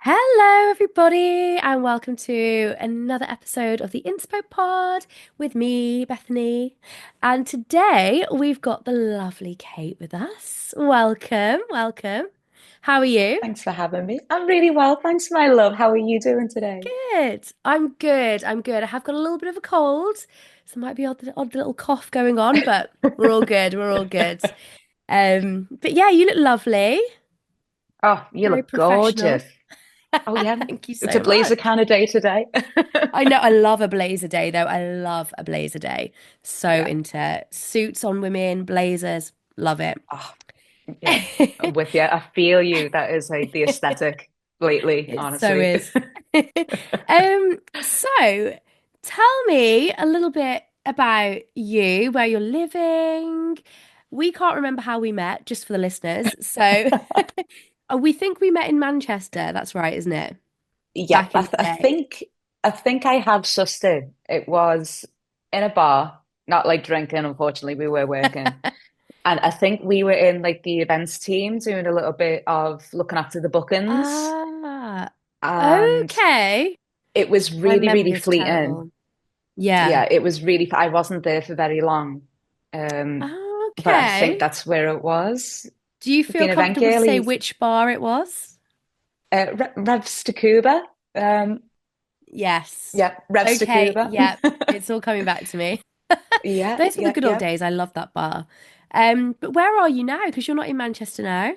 Hello, everybody, and welcome to another episode of the Inspo Pod with me, Bethany. And today we've got the lovely Kate with us. Welcome, welcome. How are you? Thanks for having me. I'm really well, thanks, my love. How are you doing today? Good. I'm good. I'm good. I have got a little bit of a cold, so there might be odd little cough going on, but we're all good. We're all good. But yeah, you look lovely. Oh, you Very look professional. gorgeous. Oh, yeah. Thank you It's a so blazer much. kind of day today. I know I love a blazer day though. I love a blazer day. So Yeah. into suits on women, blazers, love it. Oh, yeah. I'm with you. I feel you. That is like the aesthetic lately, It so honestly. is. So tell me a little bit about you, where you're living. We can't remember how we met, just for the listeners. So we think we met in Manchester. That's right, isn't it? Yeah, Back in the I day. think I have sussed it. It was in a bar, not like drinking, unfortunately, we were working. And I think we were in like the events team doing a little bit of looking after the bookings. Ah, And okay. it was My really, really memory's fleeting. terrible. Yeah. Yeah, it was really, I wasn't there for very long. Um, but I think Okay. that's where it was. Do you feel Being event comfortable to say girly, which bar it was? Revs to Cuba. Yes. Yeah, Revs to Okay. Cuba. Yeah. It's all coming back to me. Yeah, Those were the yeah, good old yeah. days. I love that bar. But where are you now? Because you're not in Manchester now.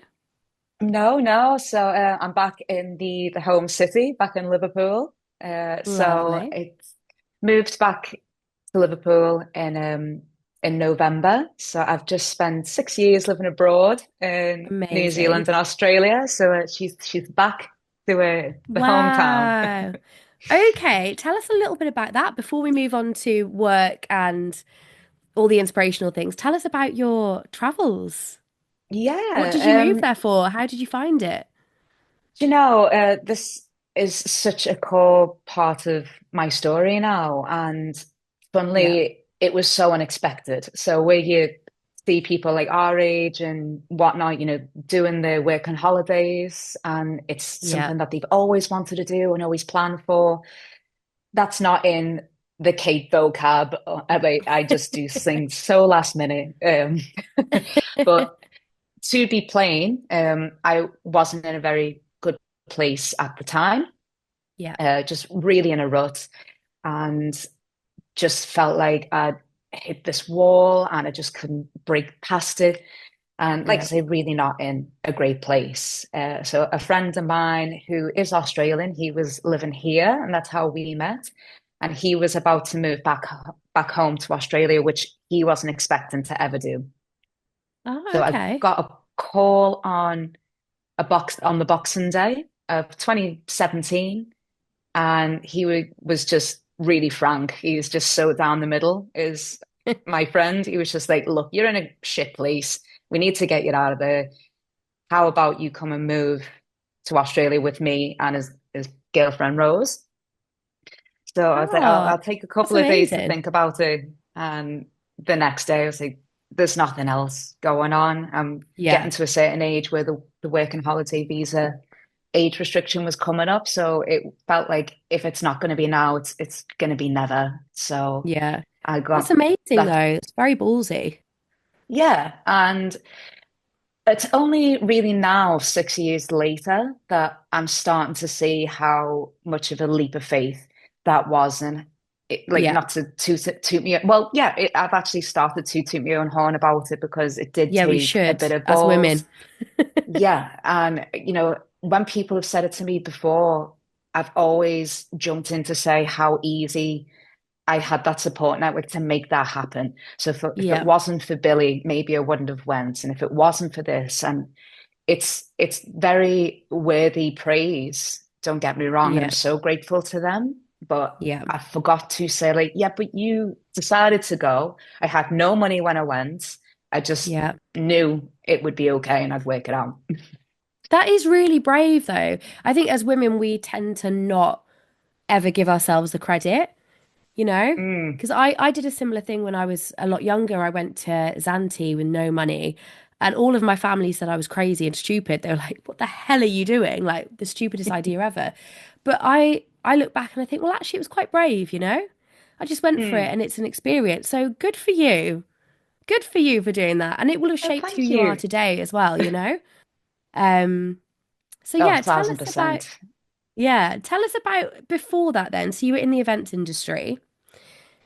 No, no. So I'm back in the home city, back in Liverpool. So Lovely. it's moved back to Liverpool in November. So I've just spent 6 years living abroad in New Amazing. Zealand and Australia. So she's back to the hometown. Wow. Okay. Tell us a little bit about that before we move on to work and all the inspirational things. Tell us about your travels. What did you Yeah. move there for? How did you find it? This is such a core part of my story now. And Yeah. funnily, it was so unexpected. So where you see people like our age and whatnot, doing their work on holidays, and it's Yeah. something that they've always wanted to do and always planned for. That's not in the Kate vocab. I just do things so last minute. But to be plain, I wasn't in a very good place at the time, Yeah. just really in a rut, and just felt like I'd hit this wall and I just couldn't break past it. And like I Yeah. say, really not in a great place. So a friend of mine who is Australian, he was living here, and that's how we met. And he was about to move back home to Australia, which he wasn't expecting to ever do. Oh, So I okay. got a call on the Boxing Day of 2017, and was just really frank. He was just so down the middle. Is my friend? He was just like, "Look, you're in a shit place. We need to get you out of there. How about you come and move to Australia with me and his girlfriend Rose?" So I was like, Oh, I'll take a that's couple of days to amazing. think about it. And the next day, I was like, there's nothing else going on. I'm getting Yeah. to a certain age where the working holiday visa age restriction was coming up. So it felt like if it's not going to be now, it's going to be never. So Yeah. I That's got amazing that. though. It's very ballsy. Yeah. And it's only really now, 6 years later, that I'm starting to see how much of a leap of faith that was. And like, Yeah. not to toot me, well, yeah, I've actually started to toot my own horn about it because it did Yeah, we take a should bit of as balls. women. Yeah. And, when people have said it to me before, I've always jumped in to say how easy I had that support network to make that happen. So if it Yeah. wasn't for Billy, maybe I wouldn't have went. And if it wasn't for this, and it's very worthy praise. Don't get me wrong, and I'm Yeah. so grateful to them. But Yeah. I forgot to say, like, yeah, but you decided to go. I had no money when I went. I just Yeah. knew it would be okay and I'd work it out. That is really brave though. I think as women, we tend to not ever give ourselves the credit, you know? Mm, Because I did a similar thing when I was a lot younger. I went to Zante with no money. And all of my family said I was crazy and stupid. They were like, "What the hell are you doing? Like the stupidest idea ever." But I look back and I think, well, actually, it was quite brave, you know? I just went for it Mm. and it's an experience. So good for you. Good for you for doing that. And it will have Oh, shaped who thank you are you. today as well, you know? Um, so Oh, yeah, tell us about 1000%. yeah, tell us about before that then. So you were in the events industry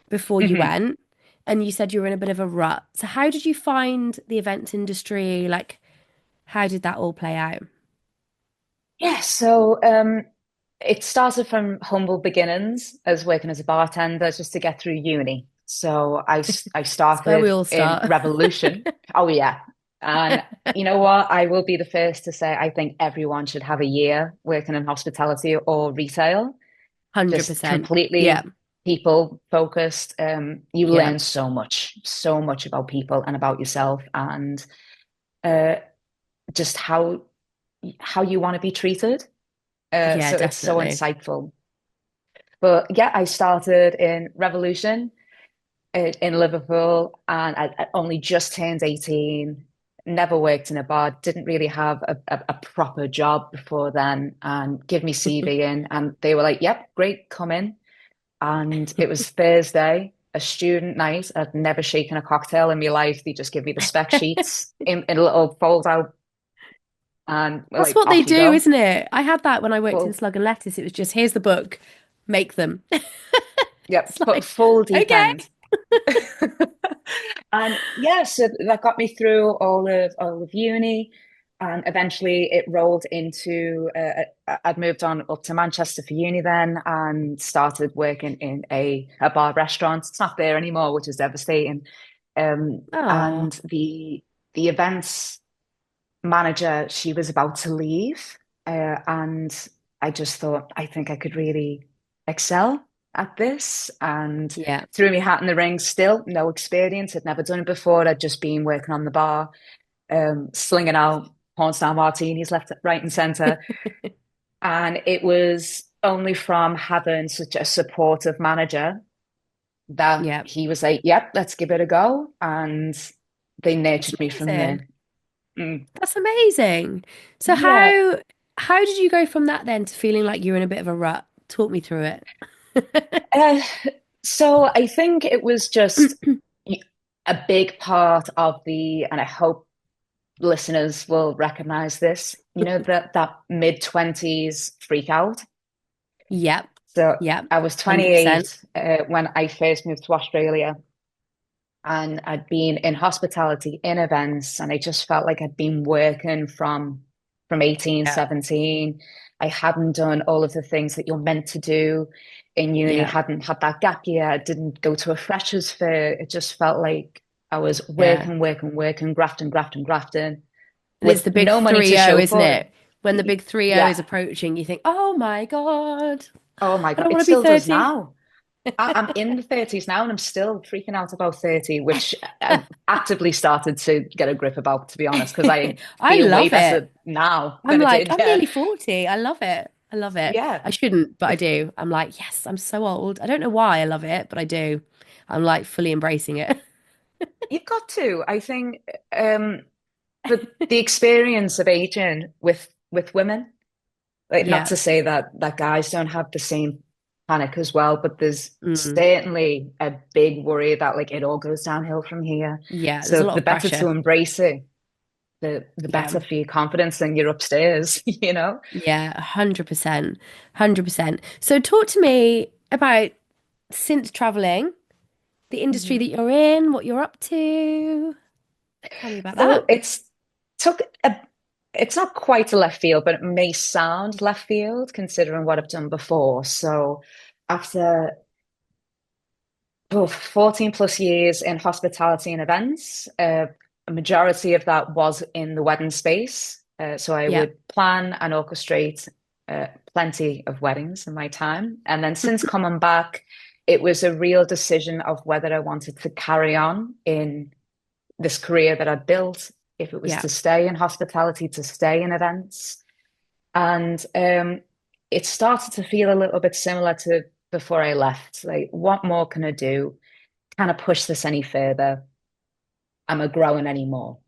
before you Hmm. went, and you said you were in a bit of a rut. So how did you find the events industry? Like, how did that all play out? Yeah, so it started from humble beginnings as working as a bartender just to get through uni. So I That's where we started all in start. Revolution. Oh yeah. And you know what? I will be the first to say I think everyone should have a year working in hospitality or retail. Just 100%. Yeah. completely people focused. You Yeah. learn so much about people and about yourself and uh, just how you want to be treated. Yeah, So it's so definitely. insightful. But yeah, I started in Revolution in Liverpool, and I only just turned 18. Never worked in a bar, didn't really have a proper job before then, and give me CV in, and they were like, "Yep, great, come in." And it was Thursday, a student night. I'd never shaken a cocktail in my life. They just give me the spec sheets in a little fold out, and we're That's like, what they "Off you do, go." isn't it? I had that when I worked in Full, Slug and Lettuce. It was just, here's the book, make them. yep, It's but like, full deep okay. end. And yeah, so that got me through all of uni, and eventually it rolled into I'd moved on up to Manchester for uni then, and started working in a bar restaurant. It's not there anymore, which is devastating. Oh, And the events manager, she was about to leave, and I just thought I think I could really excel at this, and yeah. threw my hat in the ring. Still no experience, had never done it before. I'd just been working on the bar, slinging out porn star martinis left, right, and center. And it was only from having such a supportive manager that Yeah. he was like, "Yep, let's give it a go," and they That's nurtured me from amazing. there. Mm. That's amazing. So Yeah. how did you go from that then to feeling like you were in a bit of a rut? Talk me through it. Uh, so I think it was just a big part of and I hope listeners will recognize this, that mid-20s freak out. Yep. So Yep. I was 100%. 28 when I first moved to Australia, and I'd been in hospitality in events, and I just felt like I'd been working from 18, Yeah. 17. I hadn't done all of the things that you're meant to do in uni, Yeah. hadn't had that gap year, I didn't go to a freshers fair. It just felt like I was Yeah. working, grafting And it's with the big no money to 3-0, show isn't for it. it? When the big 3-0 Yeah. is approaching, you think, oh my God, Oh my I God. don't It want to be still does 30. now. I'm in the 30s now, and I'm still freaking out about 30, which I've actively started to get a grip about, to be honest, because I I feel way love it. better now I'm than I like, did. I'm Yeah. nearly 40. I love it. I love it. Yeah. I shouldn't, but I do. I'm like, yes, I'm so old. I don't know why I love it, but I do. I'm like fully embracing it. You've got to. I think but the experience of aging with women, like not Yeah. to say that guys don't have the same panic as well, but there's Mm. certainly a big worry that like it all goes downhill from here. Yeah. There's So a lot the of better to pressure. embrace it, the Yeah. better for your confidence and you're upstairs, you know? Yeah. 100%. 100%. So talk to me about since traveling, the industry that Mhm. you're in, what you're up to. Tell me about So that. took a it's not quite a left field, but it may sound left field considering what I've done before. So after 14 plus years in hospitality and events, a majority of that was in the wedding space. So I Yeah. would plan and orchestrate plenty of weddings in my time. And then since coming back, it was a real decision of whether I wanted to carry on in this career that I'd built, if it was Yeah. to stay in hospitality, to stay in events. And it started to feel a little bit similar to before I left. Like, what more can I do? Can I push this any further? Am I growing anymore?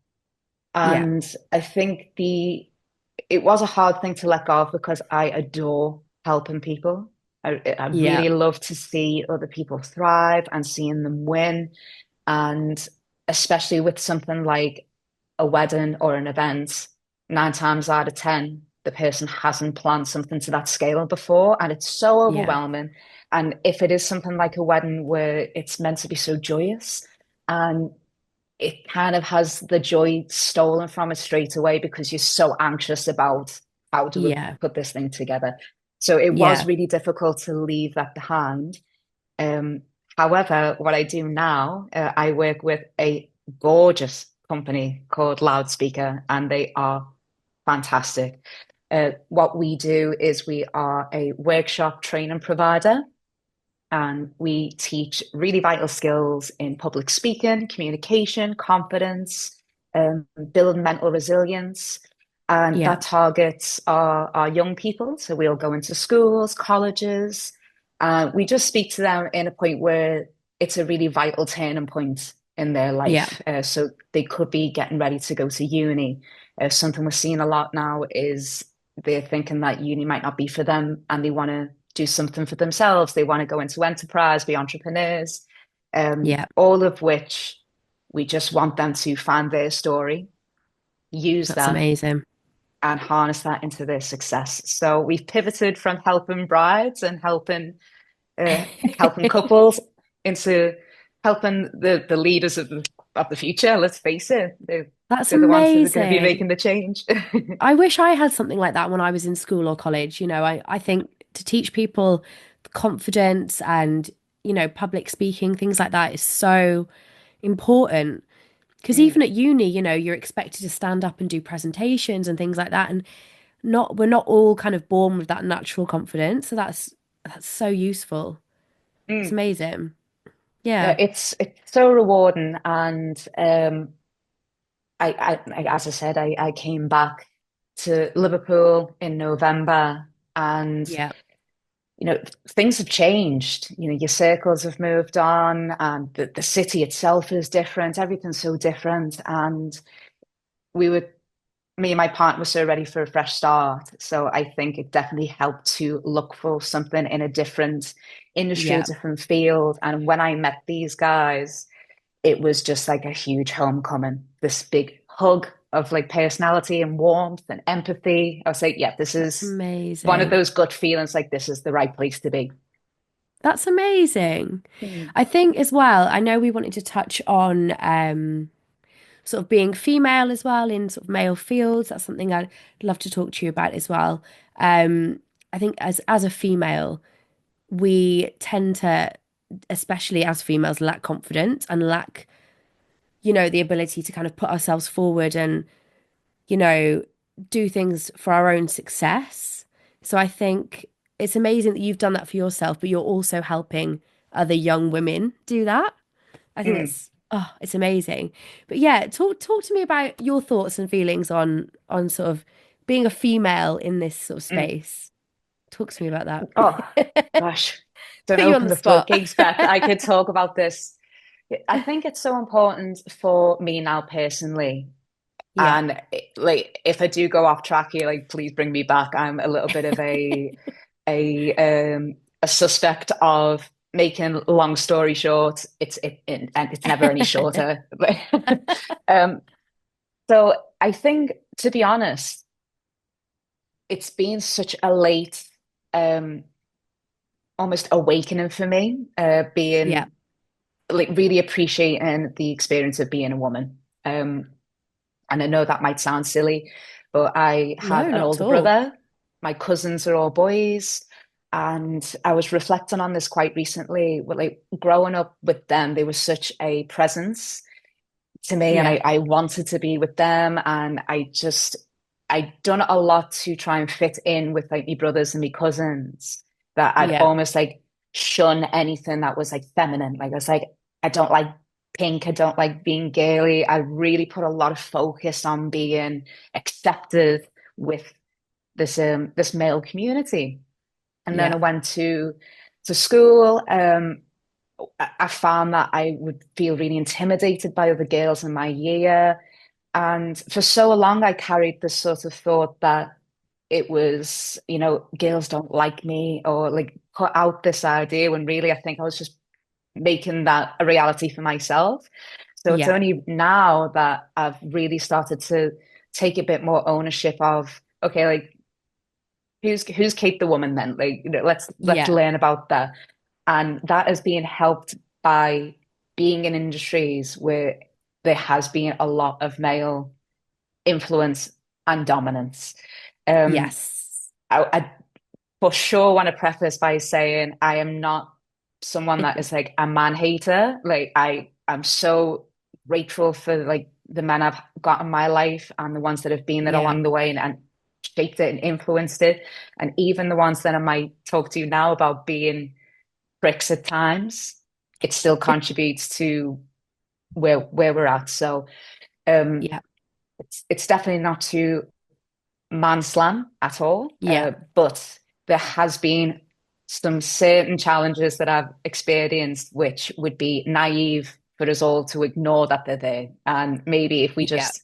Yeah. And I think it was a hard thing to let go of because I adore helping people. I Yeah. really love to see other people thrive and seeing them win. And especially with something like a wedding or an event, 9 times out of 10, the person hasn't planned something to that scale before, and it's so Yeah. overwhelming. And if it is something like a wedding where it's meant to be so joyous, and it kind of has the joy stolen from it straight away because you're so anxious about how do we Yeah. put this thing together. So it was Yeah. really difficult to leave that behind. Um, However, what I do now, I work with a gorgeous company called Loudspeaker, and they are fantastic. What we do is we are a workshop training provider, and we teach really vital skills in public speaking, communication, confidence, building mental resilience. And Yeah. that targets our young people. So we'll go into schools, colleges. We just speak to them in a point where it's a really vital turning point in their Yeah. life. So they could be getting ready to go to uni. Something we're seeing a lot now is they're thinking that uni might not be for them and they want to do something for themselves. They want to go into enterprise, be entrepreneurs, Yeah. all of which we just want them to find their story, use That's that, amazing. and harness that into their success. So we've pivoted from helping brides and uh, helping couples into helping the leaders of the future. Let's face it, That's they're the ones that are going to be amazing. making the change. I wish I had something like that when I was in school or college. I think to teach people confidence and, public speaking, things like that is so important. Because even Mm, at uni, you're expected to stand up and do presentations and things like that. And we're not all kind of born with that natural confidence. So that's so useful. It's mm. amazing. Yeah. It's so rewarding, and as I said, I came back to Liverpool in November, and Yeah. you know things have changed. Your circles have moved on, and the city itself is different. Everything's so different, and we were me and my partner were so ready for a fresh start. So I think it definitely helped to look for something in a different industry, a Yeah. different field. And when I met these guys, it was just like a huge homecoming, this big hug of like personality and warmth and empathy. I was like, yeah, this That's is one of amazing. those gut feelings like this is the right place to be. That's amazing. Mm, I think as well, I know we wanted to touch on sort of being female as well in sort of male fields. That's something I'd love to talk to you about as well. Um, I think as a female, we tend to, especially as females, lack confidence and lack, the ability to kind of put ourselves forward and, you know, do things for our own success. So I think it's amazing that you've done that for yourself, but you're also helping other young women do that. I think mm, it's amazing. But yeah, talk to me about your thoughts and feelings on sort of being a female in this sort of mm. space. Talk to me about Oh, that. gosh. Don't Put you on open the the spot. floodgates, Beth. I could talk about this. I think it's so important for me now personally. Yeah. And like, if I do go off track here, like, please bring me back. I'm a little bit of a a suspect of making long story short. And it's never any shorter. um, so I think, to be honest, it's been such a late, um, almost awakening for me, Yeah. being like really appreciating the experience of being a woman. And I know that might sound silly, but I have No, an not at older all. brother. My cousins are all boys. And I was reflecting on this quite recently. Like growing up with them, they were such a presence to me, and Yeah. I wanted to be with them. And I'd done a lot to try and fit in with like my brothers and my cousins, that I'd Yeah. almost like shun anything that was like feminine. Like I was like, I don't like pink, I don't like being girly. I really put a lot of focus on being accepted with this male community. And then I Yeah. went to school. I found that I would feel really intimidated by other girls in my year. And for so long, I carried this sort of thought that it was, girls don't like me or like put out this idea when really I think I was just making that a reality for myself. So it's Yeah. only now that I've really started to take a bit more ownership of, okay, like who's Kate the woman then? Like, let's Yeah. learn about that. And that is being helped by being in industries where there has been a lot of male influence and dominance. Um, Yes. I for sure want to preface by saying I am not someone that is like a man hater. Like I'm so grateful for like the men I've got in my life and the ones that have been there Yeah. along the way and shaped it and influenced it. And even the ones that I might talk to you now about being pricks at times, it still contributes to where we're at. So um Yeah. it's definitely not to man slam at all. Yeah. But there has been some certain challenges that I've experienced, which would be naive for us all to ignore that they're there. And maybe if we Yeah. just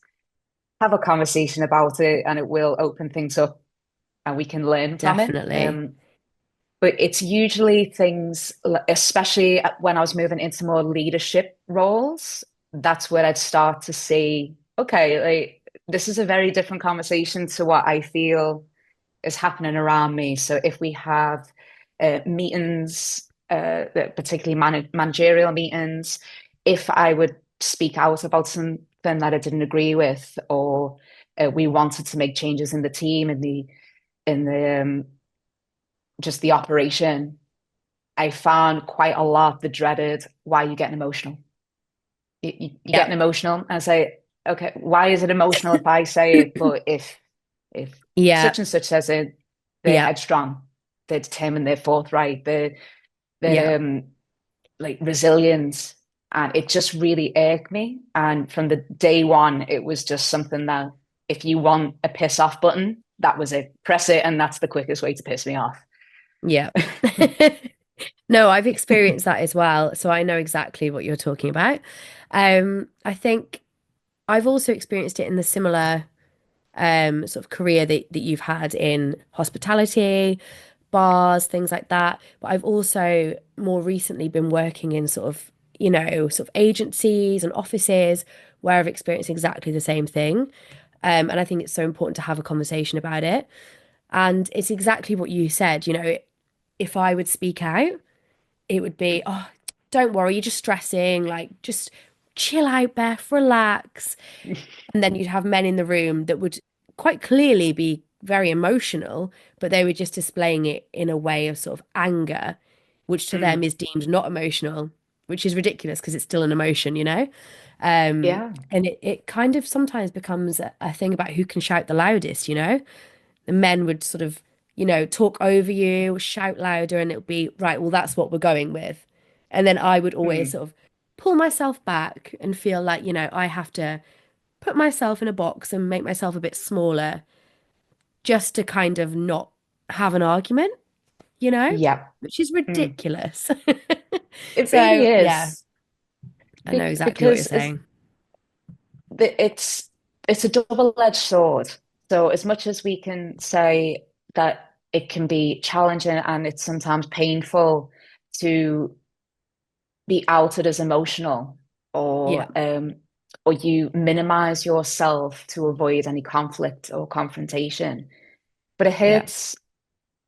have a conversation about it and it will open things up and we can learn from it. Definitely. But it's usually things, especially when I was moving into more leadership roles, that's where I'd start to see, okay, like this is a very different conversation to what I feel is happening around me. So if we have meetings, particularly managerial meetings, if I would speak out about something that I didn't agree with, or we wanted to make changes in the team in the just the operation, I found quite a lot the dreaded why are you getting emotional? You Yeah. getting emotional? And I say, okay, why is it emotional if I say it? But if Yeah. such and such says it, they're Yeah. headstrong, they're determined, they're forthright, Yeah. they're like resilient. And it just really irked me. And from the day one, it was just something that if you want a piss off button, that was it. Press it, and that's the quickest way to piss me off. Yeah. No, I've experienced that as well, so I know exactly what you're talking about. I think I've also experienced it in the similar sort of career that you've had in hospitality, bars, things like that. But I've also more recently been working in sort of, sort of agencies and offices where I've experienced exactly the same thing. And I think it's so important to have a conversation about it. And it's exactly what you said, if I would speak out, it would be, oh, don't worry, you're just stressing, like just chill out, Beth, relax. And then you'd have men in the room that would quite clearly be very emotional, but they were just displaying it in a way of sort of anger, which to them Mm, is deemed not emotional, which is ridiculous because it's still an emotion. yeah. And it kind of sometimes becomes a thing about who can shout the loudest. The men would sort of, talk over you, shout louder, and it would be, right, well, that's what we're going with. And then I would always Mm, sort of pull myself back and feel like, I have to put myself in a box and make myself a bit smaller just to kind of not have an argument, yeah. which is Mm. ridiculous. It really So, yeah, is. I know exactly what you're Because saying. it's a double-edged sword. So as much as we can say that it can be challenging and it's sometimes painful to be outed as emotional Yeah, or you minimize yourself to avoid any conflict or confrontation. But yeah,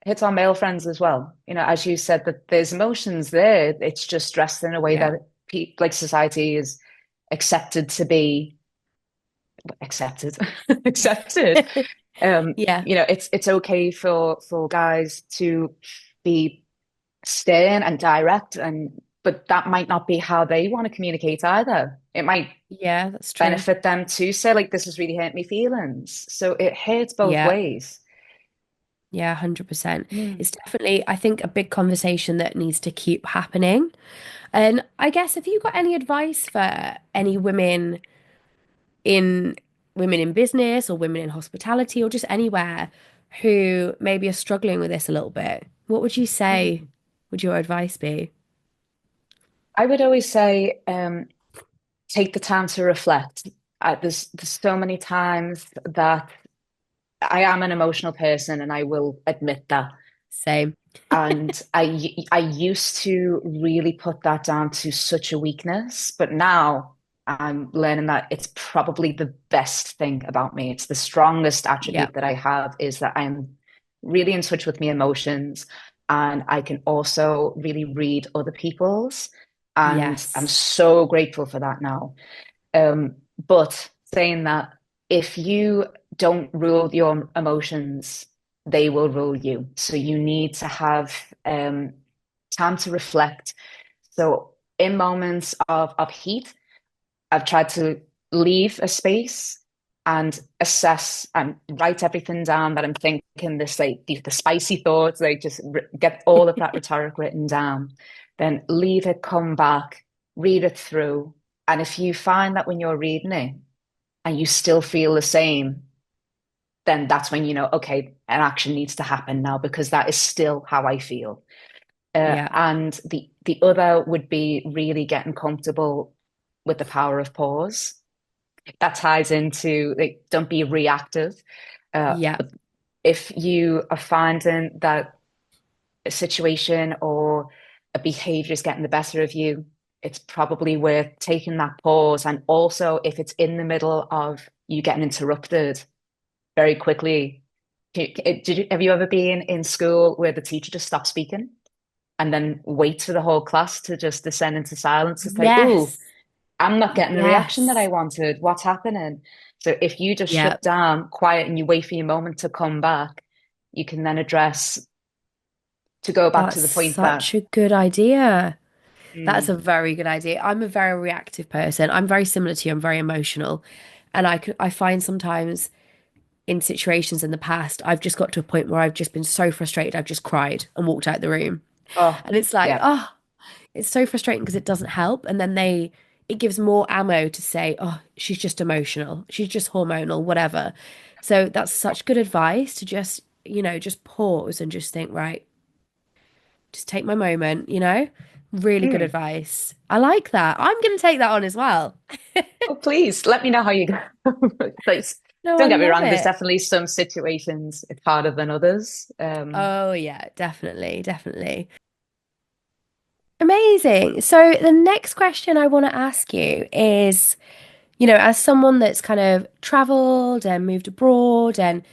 hits our male friends as well. As you said, that there's emotions there. It's just dressed in a way yeah, that like society is accepted to be accepted, accepted. yeah, It's okay for guys to be stern and direct, but that might not be how they want to communicate either. It might yeah, that's true. benefit them to say, like, this has really hurt me feelings. So it hurts both Yeah, ways. yeah, 100%. Mm. It's definitely, I think, a big conversation that needs to keep happening. And I guess, have you got any advice for any in women in business or women in hospitality or just anywhere who maybe are struggling with this a little bit? What would you say Mm. would your advice be? I would always say, take the time to reflect. there's so many times that I am an emotional person, and I will admit that. Same. And I used to really put that down to such a weakness, but now I'm learning that it's probably the best thing about me. It's the strongest Yeah. attribute that I have, is that I'm really in touch with my emotions, and I can also really read other people's. And I'm Yes. so grateful for that now. Um, but saying that, if you don't rule your emotions, they will rule you. So you need to have time to reflect. So in moments of heat, I've tried to leave a space and assess and write everything down that I'm thinking, this like the spicy thoughts, like just get all of that rhetoric written down, then leave it, come back, read it through. And if you find that when you're reading it and you still feel the same, then that's when you know, okay, an action needs to happen now, because that is still how I feel. Yeah. And the other would be really getting comfortable with the power of pause. That ties into, like, don't be reactive. Yeah. If you are finding that a situation or a behavior is getting the better of you, it's probably worth taking that pause. And also, if it's in the middle of you getting interrupted very quickly, have you ever been in school where the teacher just stops speaking and then waits for the whole class to just descend into silence? It's like, ooh, Yes. I'm not getting the reaction that I Yes. wanted. What's happening? So if you just Yeah. shut down, quiet, and you wait for your moment to come back, you can then address, to go back to That's the point that, such a good idea. That's a mm, very good idea. I'm a very reactive person. I'm very similar to you. I'm very emotional. And I find sometimes in situations in the past, I've just got to a point where I've just been so frustrated, I've just cried and walked out the room. oh, And it's like, yeah, oh, it's so frustrating because it doesn't help. And then it gives more ammo to say, oh, she's just emotional. She's just hormonal, whatever. So that's such good advice to just, just pause and just think, right, just take my moment. Really good mm. advice. I like that. I'm going to take that on as well. Oh, please let me know how you go. Like, No, I don't get me love wrong, there's it. definitely some situations it's harder than others. Oh, yeah, definitely, definitely. Amazing. So the next question I want to ask you is, as someone that's kind of traveled and moved abroad, and,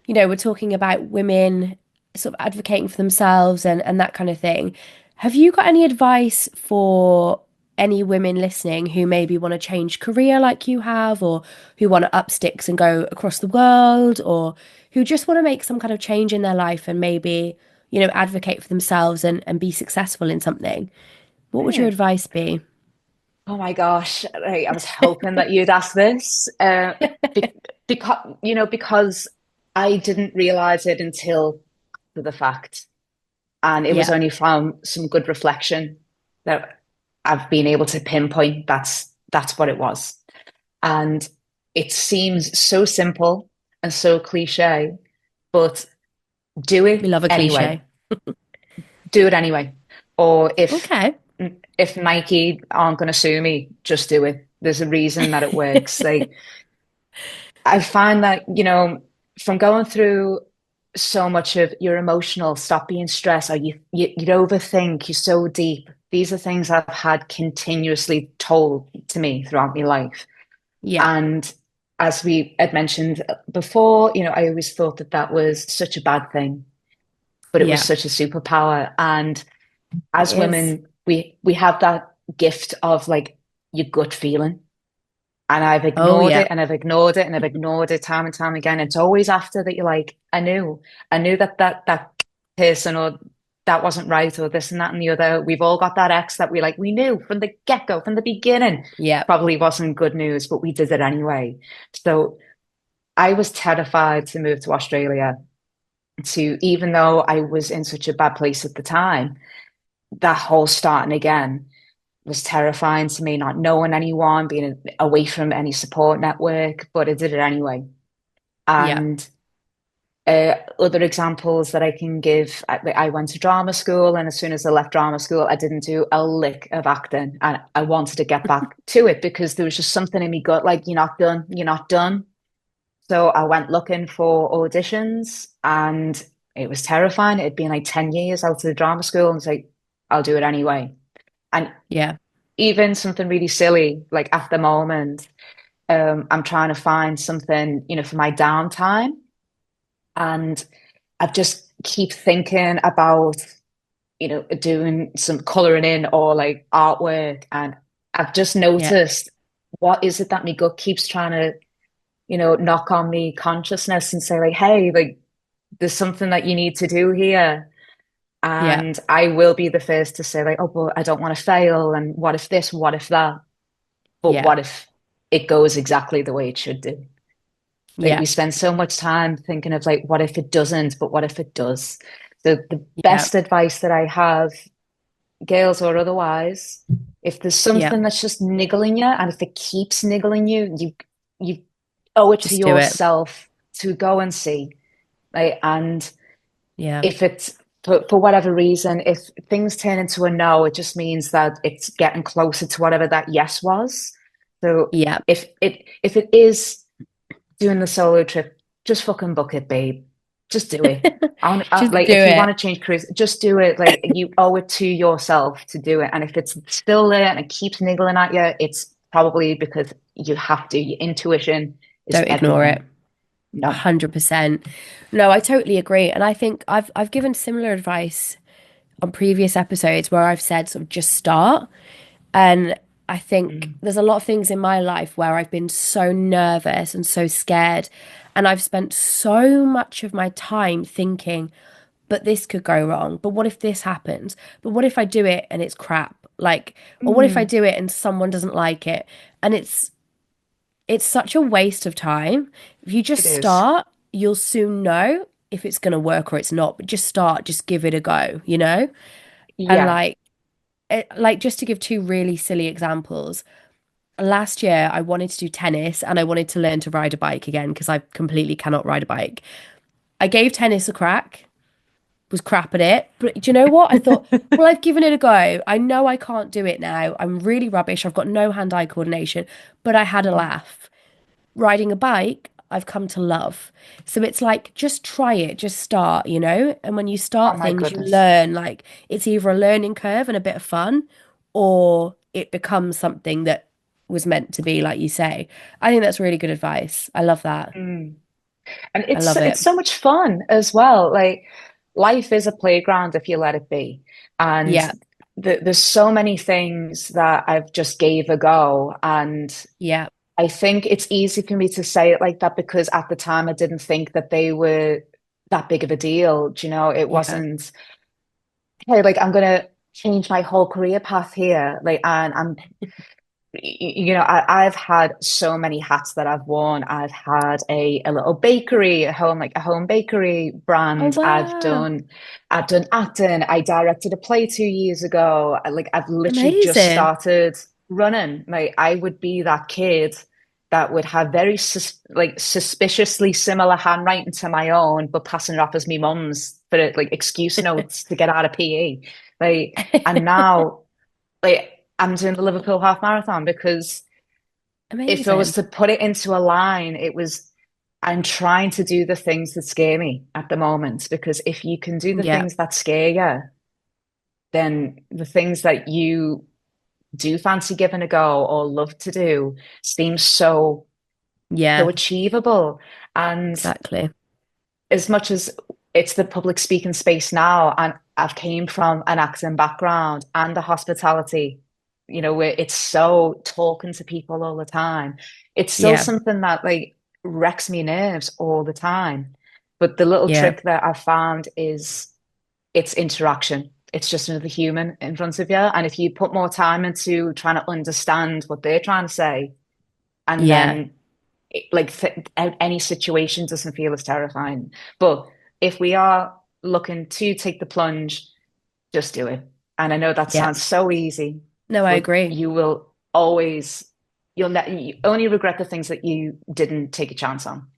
we're talking about women sort of advocating for themselves and that kind of thing. Have you got any advice for any women listening who maybe want to change career like you have, or who want to up sticks and go across the world, or who just want to make some kind of change in their life and maybe, advocate for themselves and be successful in something? What would your Mm. advice be? Oh my gosh, like, I was hoping that you'd ask this. Be because I didn't realize it until after the fact. And it was Yeah, only from some good reflection that I've been able to pinpoint that's what it was. And it seems so simple and so cliche, but do we it love a anyway. cliche. Do it anyway. Or Okay. if Nike aren't going to sue me, just do it. There's a reason that it works. Like, I find that, from going through so much of your emotional, stop being stressed, or you'd overthink, you're so deep. These are things I've had continuously told to me throughout my life. Yeah, And as we had mentioned before, I always thought that that was such a bad thing, but it was yeah, such a superpower. And it as is. women, we have that gift of, like, your gut feeling. And I've Oh, ignored yeah. it and I've ignored it and I've ignored it time and time again. It's always after that you're like, I knew that person, or that wasn't right, or this and that and the other. We've all got that ex that we knew from the get-go, from the beginning, Yeah. probably wasn't good news, but we did it anyway. So I was terrified to move to Australia, even though I was in such a bad place at the time, that whole starting again was terrifying to me, not knowing anyone, being away from any support network, but I did it anyway. Yeah. And Other examples that I can give, I went to drama school, and as soon as I left drama school, I didn't do a lick of acting, and I wanted to get back to it because there was just something in me gut, like, you're not done, you're not done. So I went looking for auditions, and it was terrifying. It had been like 10 years out of the drama school, and it's like, I'll do it anyway. And Yeah. even something really silly, like at the moment, I'm trying to find something, for my downtime. And I've just keep thinking about, doing some coloring in or like artwork. And I've just Yeah. noticed, what is it that my gut keeps trying to, knock on me consciousness and say like, hey, like there's something that you need to do here. Yeah. And I will be the first to say like, oh, but I don't want to fail. And what if this? What if that? But Yeah. what if it goes exactly the way it should do? Like Yeah. we spend so much time thinking of like, what if it doesn't? But what if it does? So the Yeah. best advice that I have, girls or otherwise, if there's Yeah. something that's just niggling you, and if it keeps niggling you, you owe it to Just do it. yourself to go and see. Like, and Yeah. if it's for whatever reason, if things turn into a no, it just means that it's getting closer to whatever that yes was. So Yeah. if it is doing the solo trip, just fucking book it, babe. Just do it. Just Like do if you want it. to change careers, just do it. Like you owe it to yourself to do it. And if it's still there and it keeps niggling at you, it's probably because you have to. Your intuition is Don't ignore it. everything. No. 100%. No, I totally agree. And I think I've given similar advice on previous episodes where I've said sort of just start. And I think Mm. there's a lot of things in my life where I've been so nervous and so scared. And I've spent so much of my time thinking, but this could go wrong. But what if this happens? But what if I do it and it's crap? Like, or what if I Mm. do it and someone doesn't like it? And it's such a waste of time. If you just It is. start, you'll soon know if it's going to work or it's not. But just start, just give it a go, you know? And Yeah. like just to give two really silly examples. Last year, I wanted to do tennis and I wanted to learn to ride a bike again because I completely cannot ride a bike. I gave tennis a crack, was crap at it. But do you know what? I thought, well, I've given it a go. I know I can't do it now. I'm really rubbish. I've got no hand-eye coordination, but I had a Mm. laugh. Riding a bike, I've come to love. So it's like, just try it, just start, you know? And when you Oh start my things, you goodness. learn like it's either a learning curve and a bit of fun, or it becomes something that was meant to be, like you say. I think that's really good advice. I love that. Mm. And I it's love it's it. so much fun as well. Like life is a playground if you let it be. And Yeah, there's so many things that I've just gave a go. And yeah, I think it's easy for me to say it like that because at the time I didn't think that they were that big of a deal. Do you know, it yeah. wasn't, hey, like I'm gonna change my whole career path here. Like, and I've had so many hats that I've worn. I've had a little bakery, a home bakery Oh, brand. wow. I've done acting. I directed a play 2 years ago. I've literally just Amazing. started running. Like I would be that kid that would have very suspiciously similar handwriting to my own, but passing it off as me mum's for like excuse notes to get out of PE. And now I'm doing the Liverpool half marathon because if I was Amazing. to put it into a line, I'm trying to do the things that scare me at the moment because if you can do the Yeah, things that scare you, then the things that you do fancy giving a go or love to do seem so yeah, achievable. And exactly. as much as it's the public speaking space now, and I've came from an acting background and a hospitality, where it's so talking to people all the time. It's still Yeah, something that like wrecks me nerves all the time. But the little yeah, trick that I've found is it's interaction. It's just another human in front of you. And if you put more time into trying to understand what they're trying to say, and yeah, then any situation doesn't feel as terrifying. But if we are looking to take the plunge, just do it. And I know that yeah. sounds so easy, No, I but agree. you only regret the things that you didn't take a chance on.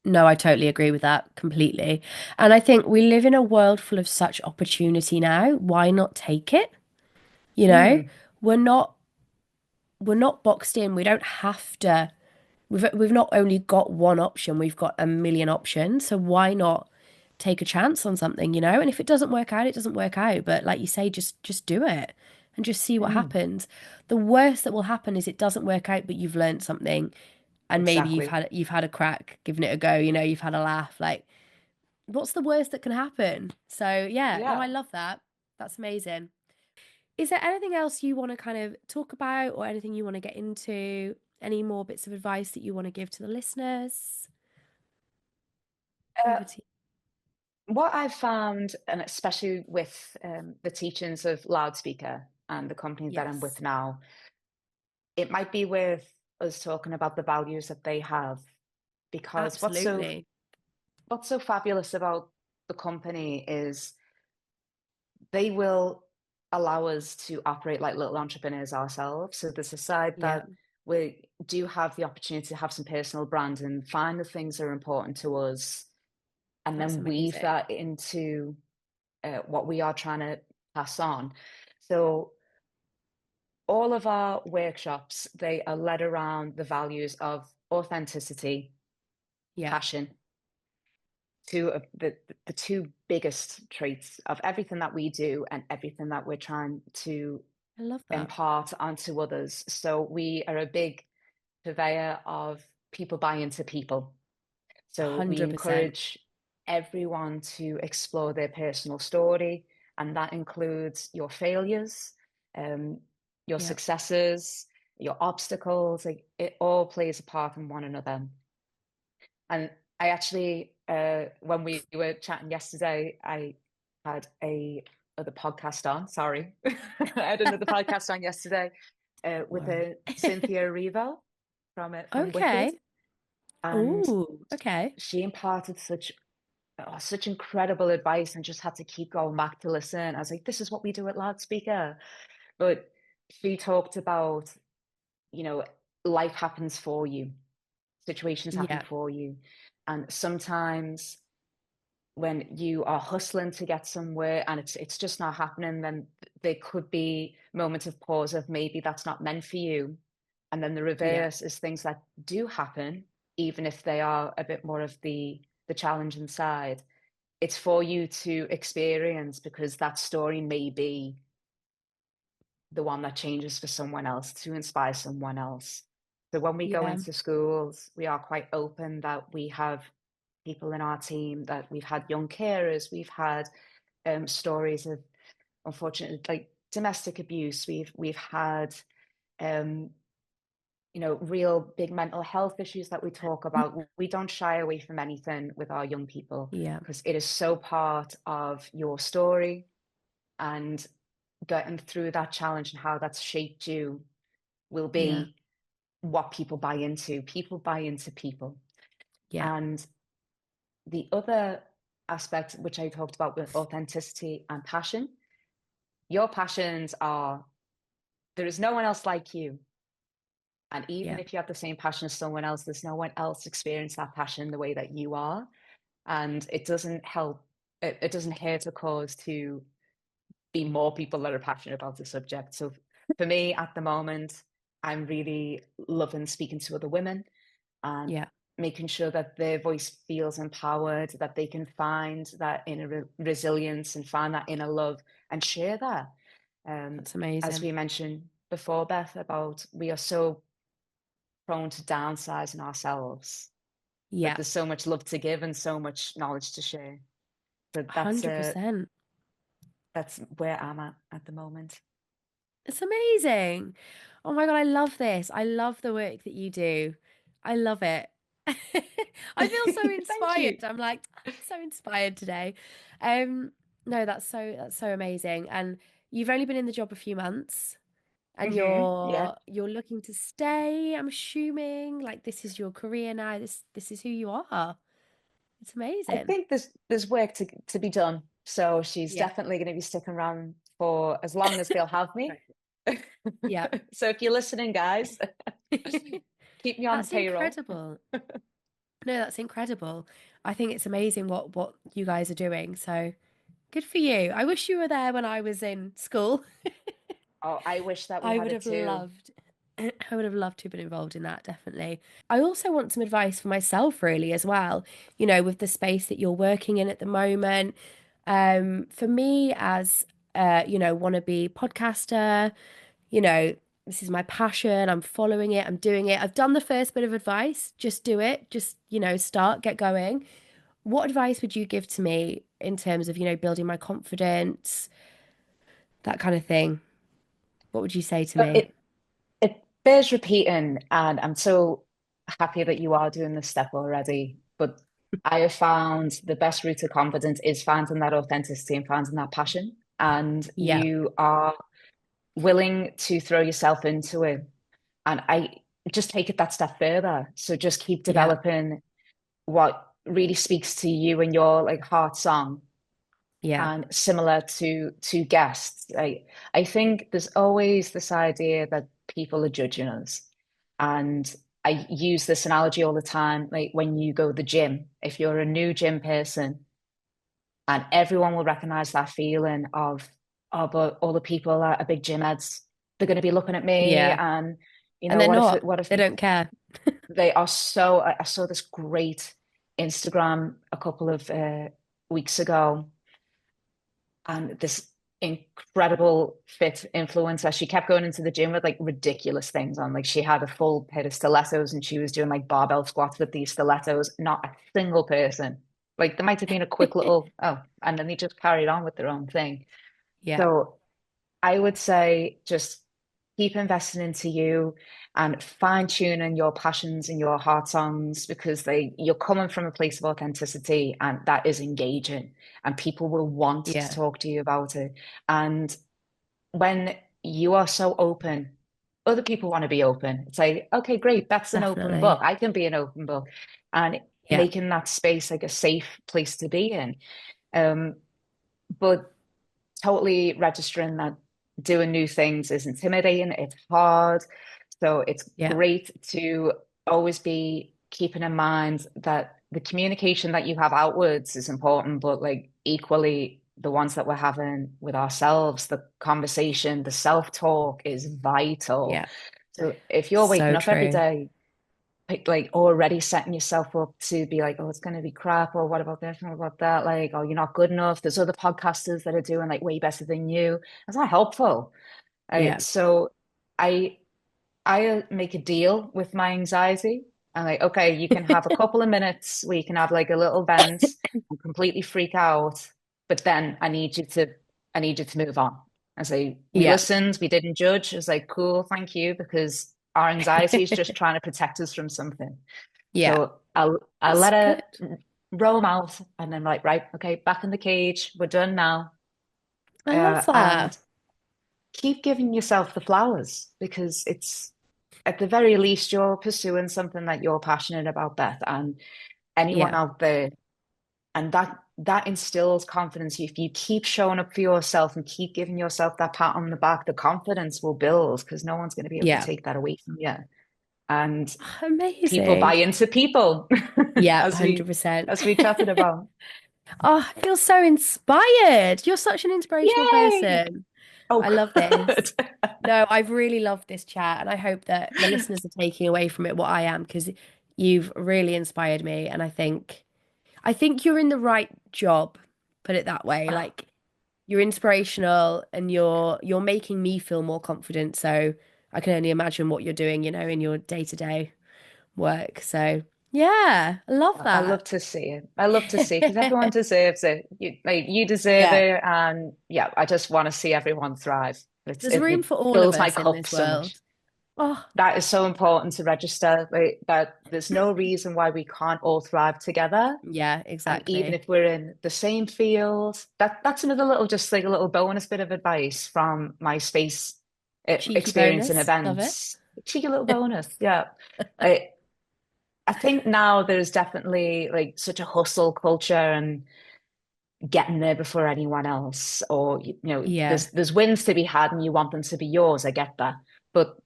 No, I totally agree with that completely. And I think we live in a world full of such opportunity now. Why not take it? You know, Mm, we're not we're not boxed in. We don't have to. We've not only got one option, we've got a million options. So why not take a chance on something, you know? And if it doesn't work out, it doesn't work out. But like you say, just do it and just see what mm, happens. The worst that will happen is it doesn't work out, but you've learned something and maybe exactly. you've had a crack, given it a go, you know, you've had a laugh. Like, what's the worst that can happen? So yeah, no, Yeah. I love that. That's amazing. Is there anything else you want to kind of talk about or anything you want to get into? Any more bits of advice that you want to give to the listeners? Uh, Over to what I've found, and especially with the teachings of loudspeaker and the company you. that I'm Yes, with now, it might be worth us talking about the values that they have, because absolutely. what's so fabulous about the company is they will allow us to operate like little entrepreneurs ourselves. So there's a side Yeah, that we do have the opportunity to have some personal brand and find the things that are important to us, and that's then weave amazing. that into what we are trying to pass on. So all of our workshops, they are led around the values of authenticity, Yeah, passion, two of the two biggest traits of everything that we do and everything that we're trying to I love that. impart onto others. So we are a big purveyor of people buy into people. So we 100%. encourage everyone to explore their personal story, and that includes your failures, um, your Yeah. successes, your obstacles. Like, it all plays a part in one another. And I actually, when we were chatting yesterday, I had a other podcast on. Sorry, I had another podcast on yesterday with Worry. Cynthia Erivo from Wicked, Okay. and Oh, okay. she imparted such incredible advice, and just had to keep going back to listen. I was like, this is what we do at Loudspeaker. But she talked about, you know, life happens for you, situations happen Yeah, for you, and sometimes when you are hustling to get somewhere and it's just not happening, then there could be moments of pause of maybe that's not meant for you. And then the yeah, reverse is things that do happen, even if they are a bit more of the challenging side. It's for you to experience, because that story may be the one that changes for someone else, to inspire someone else. So when we go yeah, into schools, we are quite open that we have people in our team, that we've had young carers, we've had stories of, unfortunately, like domestic abuse. We've had um, real big mental health issues that we talk about. We don't shy away from anything with our young people, yeah, because it is so part of your story, and getting through that challenge and how that's shaped you will yeah, be what people buy into. People buy into people. yeah, And the other aspect, which I talked about with authenticity and passion, your passions are, there is no one else like you. And even yeah. if you have the same passion as someone else, there's no one else experience that passion the way that you are. And it doesn't help, it doesn't hurt a cause to be more people that are passionate about the subject. So for me at the moment, I'm really loving speaking to other women and Yeah, making sure that their voice feels empowered, that they can find that inner resilience and find that inner love and share that. that's As amazing. we mentioned before, Beth, about we are so prone to downsizing ourselves, but Yeah, there's so much love to give and so much knowledge to share. So 100%. that's where I'm at the moment. It's amazing. Oh my God, I love this. I love the work that you do. I love it. I feel so Thank inspired. you. I'm like, I'm so inspired today. Um, no, that's so amazing. And you've only been in the job a few months and Yeah. you're looking to stay, I'm assuming. Like this is your career now. This is who you are. It's I amazing. think there's work to be done. So she's Yeah. definitely going to be sticking around for as long as they'll have me. Right. Yeah. So if you're listening, guys, keep me on the That's payroll. incredible. No, that's incredible. I think it's amazing what you guys are doing. So good for you. I wish you were there when I was in school. Oh, I wish that we I had would it have too. loved I would have loved to have been involved in that, definitely. I also want some advice for myself, really, as well, with the space that you're working in at the moment. For me, as wannabe podcaster, you know, this is my passion. I'm following it, I'm doing it. I've done the first bit of advice. Just do it. Just, start, get going. What advice would you give to me in terms of, building my confidence, that kind of thing? What would you say to But me? it bears repeating, and I'm so happy that you are doing this step already. But I have found the best route to confidence is finding that authenticity and finding that passion. And Yeah, you are willing to throw yourself into it. And I just take it that step further. So just keep yeah, developing what really speaks to you and your like heart song. yeah, And similar to guests, I think there's always this idea that people are judging us. And I use this analogy all the time, like when you go to the gym, if you're a new gym person, and everyone will recognize that feeling of, oh, but all the people are big gym heads. They're going to be looking at me, yeah. and And they're not. what if They don't care. they are so? I saw this great Instagram a couple of weeks ago, and this incredible fit influencer. She kept going into the gym with like ridiculous things on. Like she had a full pair of stilettos and she was doing like barbell squats with these stilettos. Not a single person. Like there might have been a quick little, oh, and then they just carried on with their own thing. Yeah, So I would say just keep investing into you and fine tuning your passions and your heart songs because you're coming from a place of authenticity and that is engaging and people will want to yeah, talk to you about it. And when you are so open, other people want to be open. It's like, okay, great, that's an open book. definitely. I can be an open book. And Yeah, making that space like a safe place to be in. Um, but totally registering that doing new things is intimidating, it's hard. So it's yeah, great to always be keeping in mind that the communication that you have outwards is important, but like equally the ones that we're having with ourselves, the conversation, the self-talk is vital. yeah. So if you're waking So up every true. day like already setting yourself up to be like, oh, it's going to be crap, or what about this, and what about that? Like, oh, you're not good enough. There's other podcasters that are doing like way better than you. That's not helpful. Yeah. So I make a deal with my anxiety. I'm like, okay, you can have a couple of minutes where you can have like a little vent and completely freak out, but then I need you to move on. I say, we Yeah. listened, we didn't judge. I was like, cool, thank you, because our anxiety is just trying to protect us from something. Yeah. So I'll That's let good. her roam out, and then like, right, okay, back in the cage, we're done now, I love and that. keep giving yourself the flowers because it's at the very least you're pursuing something that you're passionate about, Beth, and anyone Yeah. out there, and that instills confidence. If you keep showing up for yourself and keep giving yourself that pat on the back, the confidence will build because no one's going to be able to Yeah. take that away from you. And people buy Amazing. into people, Yeah, as we 100%. chatted about. Oh, I feel so inspired. You're such an inspirational Yay! person. Oh, I love good. this. No, I've really loved this chat, and I hope that the listeners are taking away from it what I am, because you've really inspired me, and I think you're in the right job, put it that way. Oh, Like you're inspirational and you're making me feel more confident. So I can only imagine what you're doing, in your day-to-day work. So yeah, I love I that. love to see it. I love to see because everyone deserves it. You deserve Yeah. it, and yeah, I just want to see everyone thrive. There's room It for all of fills my us in cup this so much. world. Oh, That is so important to register. Like that, there's no reason why we can't all thrive together. yeah, And even exactly. if we're in the same field, that's another little, just like a little bonus bit of advice from my space Cheeky experience and bonus. Love it. events. Cheeky little bonus, yeah. I, I think now there's definitely like such a hustle culture and getting there before anyone else, or Yeah. there's wins to be had and you want them to be yours. I get that, but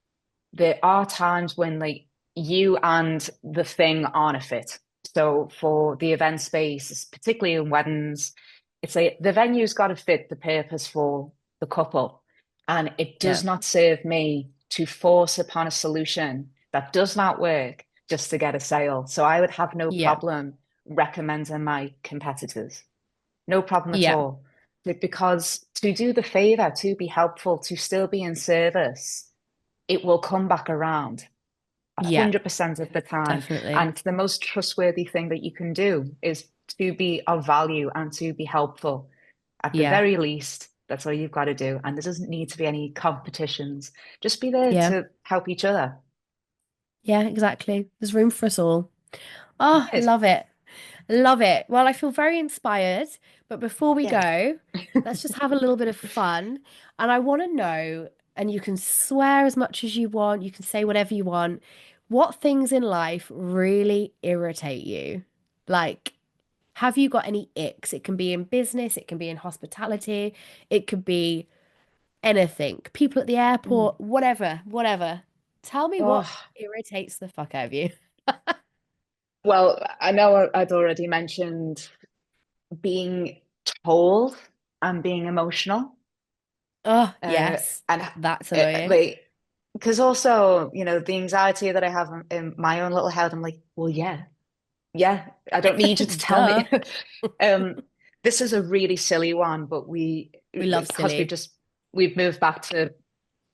there are times when like you and the thing aren't a fit. So for the event space, particularly in weddings, it's like the venue's got to fit the purpose for the couple. And it Yeah. does not serve me to force upon a solution that does not work just to get a sale. So I would have no Yeah. problem recommending my competitors. No problem at Yeah. all. Because to do the favor, to be helpful, to still be in service, it will come back around Yeah. 100% of the time. Definitely. And the most trustworthy thing that you can do is to be of value and to be helpful. At the Yeah. very least, that's all you've got to do. And there doesn't need to be any competitions. Just be there Yeah. to help each other. Yeah, exactly. There's room for us all. Oh, Yes. love it. Love it. Well, I feel very inspired. But before we Yay. go, let's just have a little bit of fun. And I want to know, and you can swear as much as you want, you can say whatever you want. What things in life really irritate you? Like, have you got any icks? It can be in business, it can be in hospitality, it could be anything. People at the Ooh. airport, whatever, whatever. Tell me what Oh, irritates the fuck out of you. well, I know I'd already mentioned being told and being emotional. Oh, Uh, yes, and that's annoying. like, because also, the anxiety that I have in my own little head, I'm like, well, yeah, yeah, I don't need you to tell Duh. me. Um, this is a really silly one, but We love because silly. we've moved back to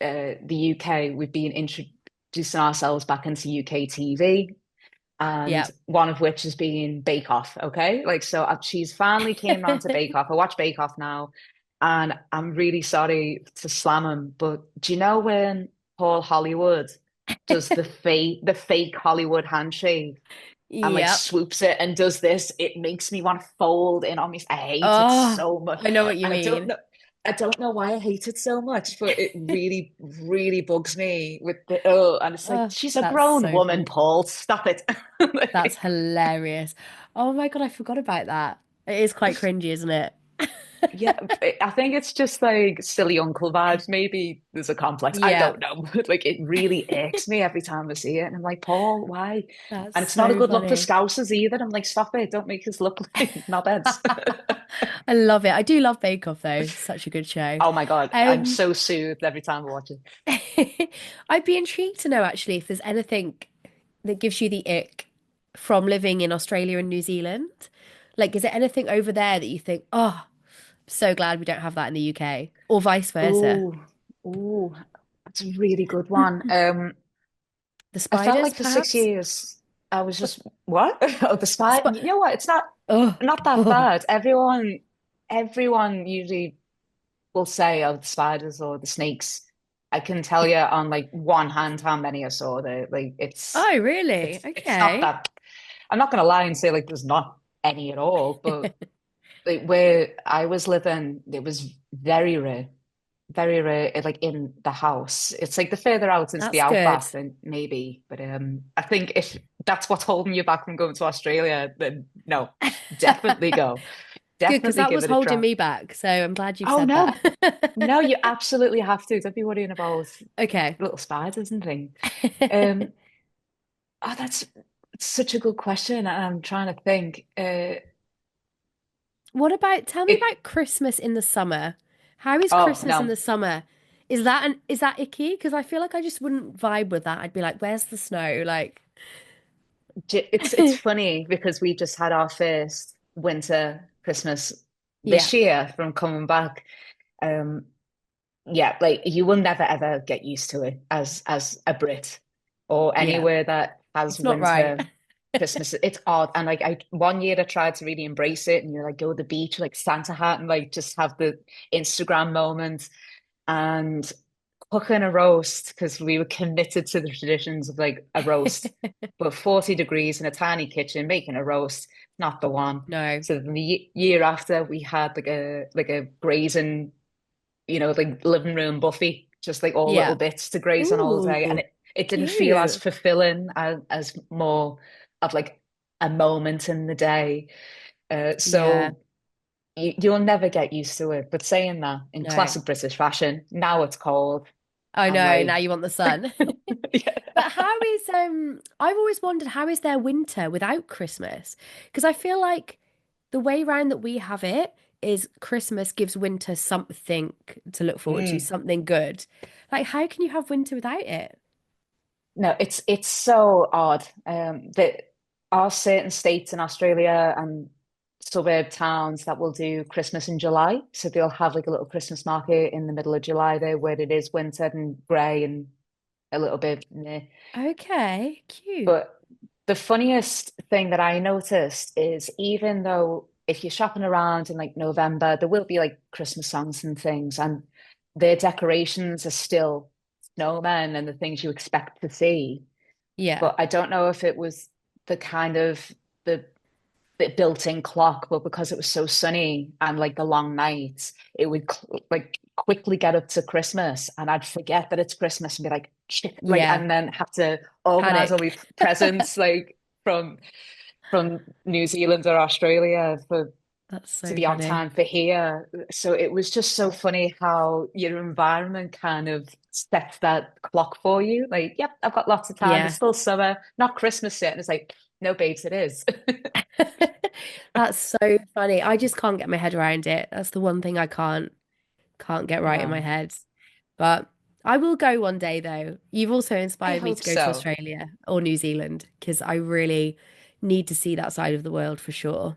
the UK, we've been introducing ourselves back into UK TV, and Yeah. one of which has been Bake Off. Okay, like so, she's finally came round to Bake Off. I watch Bake Off now, and I'm really sorry to slam him, but do you know when Paul Hollywood does the fake Hollywood handshake? And like Yep. swoops it and does this, it makes me want to fold in on me. I hate it Oh, so much. I know what you And mean. I don't know why I hate it so much, but it really, really bugs me with the oh, and it's like, Oh, she's a that's grown so woman, funny. Paul. Stop it. That's Like, hilarious. Oh my God, I forgot about that. It is quite cringy, isn't it? yeah, I think it's just like silly uncle vibes. Maybe there's a complex. I Yeah. don't know. But like it really irks me every time I see it. And I'm like, Paul, why? That's And it's not a so good look for funny. Scousers either. I'm like, stop it. Don't make us look like knobheads. I love it. I do love Bake Off though. Such a good show. Oh my God, I'm Um, so soothed every time I watch it. I'd be intrigued to know actually if there's anything that gives you the ick from living in Australia and New Zealand. Like, is there anything over there that you think, oh, so glad we don't have that in the UK, or vice versa? Ooh, ooh, that's a really good one. The I felt spiders, like for six perhaps? years, I was just, what? Oh, the The spy. sp You know what? It's oh, not that oh, bad. Everyone usually will say, oh, the spiders or the snakes. I can tell you on like one hand how many I saw there. Like oh, really? it's not Okay. that. I'm not gonna lie and say like there's not any at all, but like where I was living, it was very rare, like in the house. It's like the further out into the That's good. outback, then maybe. But I think if that's what's holding you back from going to Australia, then no, definitely go. Good, because Definitely that give was it a holding try. me back. So I'm glad you've Oh said no, that. no, you absolutely have to. Don't be worrying about Okay. little spiders and things. Um, oh, that's such a good question. I'm trying to think. What about, tell me It, about Christmas in the summer. How is oh Christmas in no, the summer? Is that icky? Because I feel like I just wouldn't vibe with that. I'd be like, where's the snow? Like, It's funny because we just had our first winter Christmas yeah, this year from coming back. Um, yeah, like you will never ever get used to it as a Brit or yeah. anywhere that has It's not right. winter Christmas. It's odd. And like I one year I tried to really embrace it and you're like go to the beach like Santa hat and like just have the Instagram moment and cooking a roast because we were committed to the traditions of like a roast, but 40 degrees in a tiny kitchen making a roast, not the one. No. So the year after we had like a grazing, like living room buffet, just like all little Yeah. bits to graze on all day. And Ooh, it didn't feel as cute. fulfilling as more of like a moment in the day. Yeah. So you'll never get used to it. But saying that in No. classic British fashion, now it's cold. I I'm know. Now like, you want the sun. But how is I've always wondered how is there winter without Christmas? Because I feel like the way round that we have it is Christmas gives winter something to look forward to, Mm. something good. Like how can you have winter without it? No, it's so odd. That are certain states in Australia and suburb towns that will do Christmas in July. So they'll have like a little Christmas market in the middle of July there where it is winter and grey and a little bit meh. Okay, cute. But the funniest thing that I noticed is even though if you're shopping around in like November, there will be like Christmas songs and things, and their decorations are still snowmen and the things you expect to see. Yeah. But I don't know if it was the kind of the built-in clock, but because it was so sunny and like the long nights, it would like quickly get up to Christmas, and I'd forget that it's Christmas and be like, shit, like, Yeah. and then have to organize all Panic. these presents like from New Zealand or Australia for That's to so be on funny. time for here. So it was just so funny how your environment kind of sets that clock for you. Like, yep, I've got lots of time. It's Yeah. still summer, not Christmas yet. And it's like, no, babes, it is. That's so funny. I just can't get my head around it. That's the one thing I can't get right in my No, head. But I will go one day though. You've also I inspired me to hope go to so. Australia or New Zealand because I really need to see that side of the world for sure.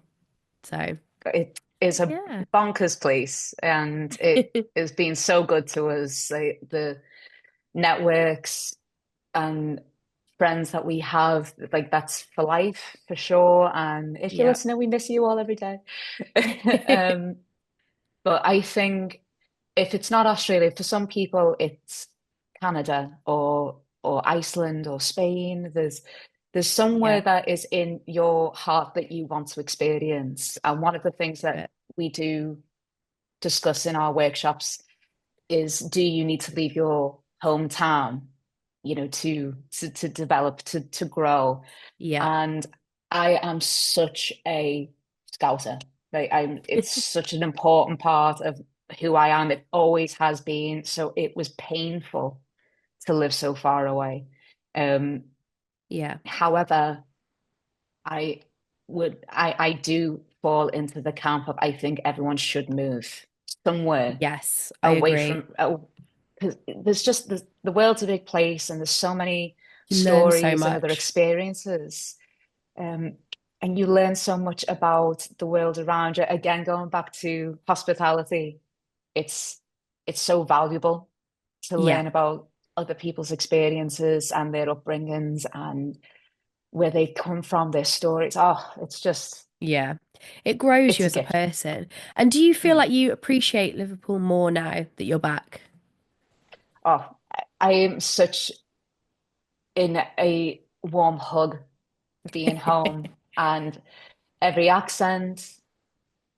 So, It is a yeah. bonkers place, and it has been so good to us. Like, the networks and friends that we have, like that's for life for sure. And if you're Yeah. listening, we miss you all every day. Um, but I think if it's not Australia, for some people it's Canada or Iceland or Spain. There's somewhere Yeah. that is in your heart that you want to experience. And one of the things Love that it. we do discuss in our workshops is, do you need to leave your hometown, to develop, to grow? Yeah. And I am such a scouser. Like, it's such an important part of who I am. It always has been. So it was painful to live so far away. Um, Yeah. However, I do fall into the camp of I think everyone should move somewhere Yes, I away agree. from, because the world's a big place and there's so many You learn so stories and other much. experiences. Um, and you learn so much about the world around you. Again, going back to hospitality, it's it's so valuable to Yeah. learn about other people's experiences and their upbringings and where they come from, their stories. Oh, Yeah. It grows you it's a as a gift. person. And do you feel Mm. like you appreciate Liverpool more now that you're back? Oh, I am such in a warm hug being home, and every accent.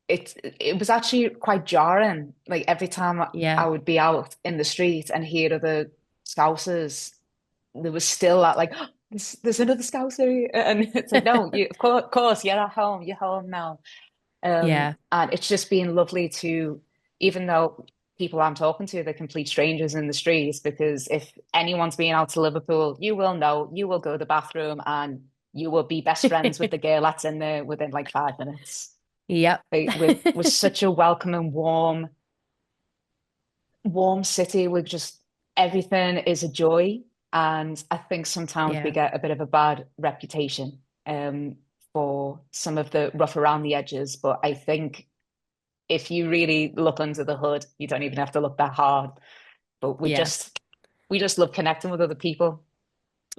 It was actually quite jarring. Like every time Yeah. I would be out in the street and hear other Scousers, there was still that like, there's another Scouser, and it's like, no, you of course you're at home, you're home now. Yeah. And it's just been lovely to, even though people I'm talking to, they're complete strangers in the streets, because if anyone's been out to Liverpool, you will know, you will go to the bathroom and you will be best friends with the girl that's in there within like 5 minutes. Yep. Like, we're such a welcoming, warm city with just everything is a joy. And I think sometimes we Yeah. get a bit of a bad reputation for some of the rough around the edges. But I think if you really look under the hood, you don't even have to look that hard. But Yeah. we just love connecting with other people.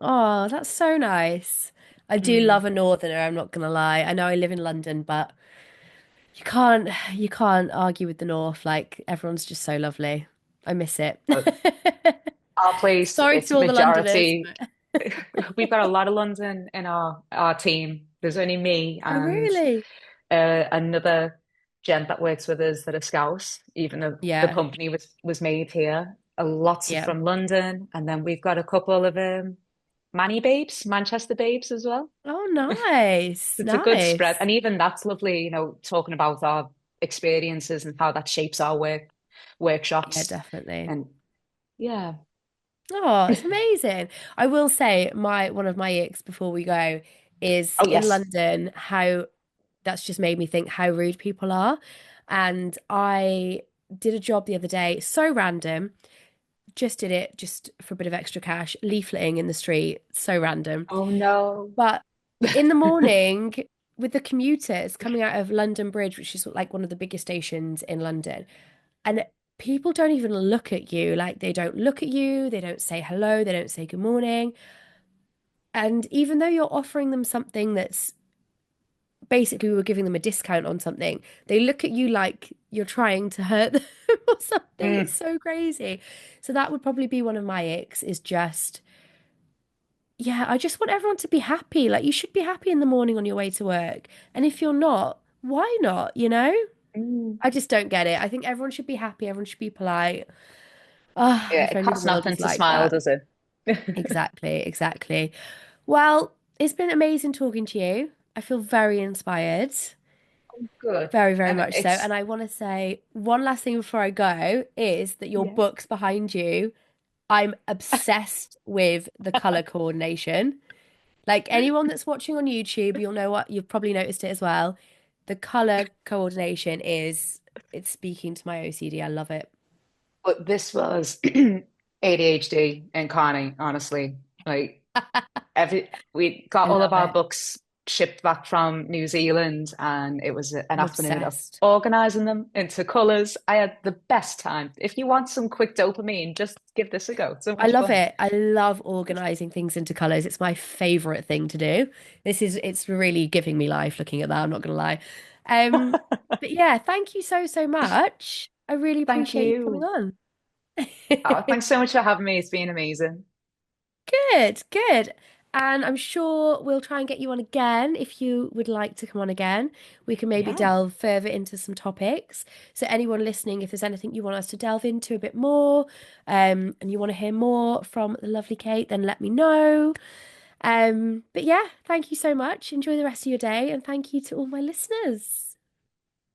Oh, that's so nice. I do love Mm. a northerner, I'm not gonna lie. I know I live in London, but you can't argue with the north. Like everyone's just so lovely. I miss it. But our place, Sorry it's to all the Londoners, majority. but We've got a lot of London in our team. There's only me oh and really? another gent that works with us that are Scouse, even though the Yeah. company was made here. Lots Yeah. from London, and then we've got a couple of Manny babes, Manchester babes as well. Oh, nice. It's a good spread, Nice. and even that's lovely. Talking about our experiences and how that shapes our Yeah, workshops, definitely. and yeah. Oh, it's amazing. I will say my one of my icks before we go is Oh, in yes. London how that's just made me think how rude people are. And I did a job the other day, so random, just did it just for a bit of extra cash, leafleting in the street, so random. Oh, no. But in the morning, with the commuters coming out of London Bridge, which is like one of the biggest stations in London, and people don't even look at you. Like they don't look at you, they don't say hello, they don't say good morning. And even though you're offering them something that's basically we were giving them a discount on something, they look at you like you're trying to hurt them or something. It's Mm, so crazy. So that would probably be one of my icks is just, yeah, I just want everyone to be happy. Like you should be happy in the morning on your way to work. And if you're not, why not, you know? mm. I just don't get it. I think everyone should be happy, everyone should be polite. Ah, Yeah, if it only the costs world nothing was to like smile, that. does it? Exactly, exactly. Well, it's been amazing talking to you. I feel very inspired. Good. Very, very And much so. it's, And I want to say one last thing before I go is that your yeah. books behind you, I'm obsessed with the color coordination. Like anyone that's watching on YouTube, you'll know what you've probably noticed it as well. The color coordination it's speaking to my OCD. I love it. But this was ADHD incarnate, honestly. Like we got I all of love our it. books shipped back from New Zealand, and it was an I'm afternoon of obsessed. organizing them into colors. I had the best time. If you want some quick dopamine, just give this a go. It's so I much love fun. it. I love organizing things into colors. It's my favorite thing to do. It's really giving me life looking at that, I'm not gonna lie. Um, but yeah, thank you so, so much. I really Thank appreciate you coming you. on. Oh, thanks so much for having me. It's been amazing. Good, good. And I'm sure we'll try and get you on again if you would like to come on again. We can maybe Yeah. delve further into some topics. So anyone listening, if there's anything you want us to delve into a bit more, and you want to hear more from the lovely Kate, then let me know. But yeah, thank you so much. Enjoy the rest of your day, and thank you to all my listeners.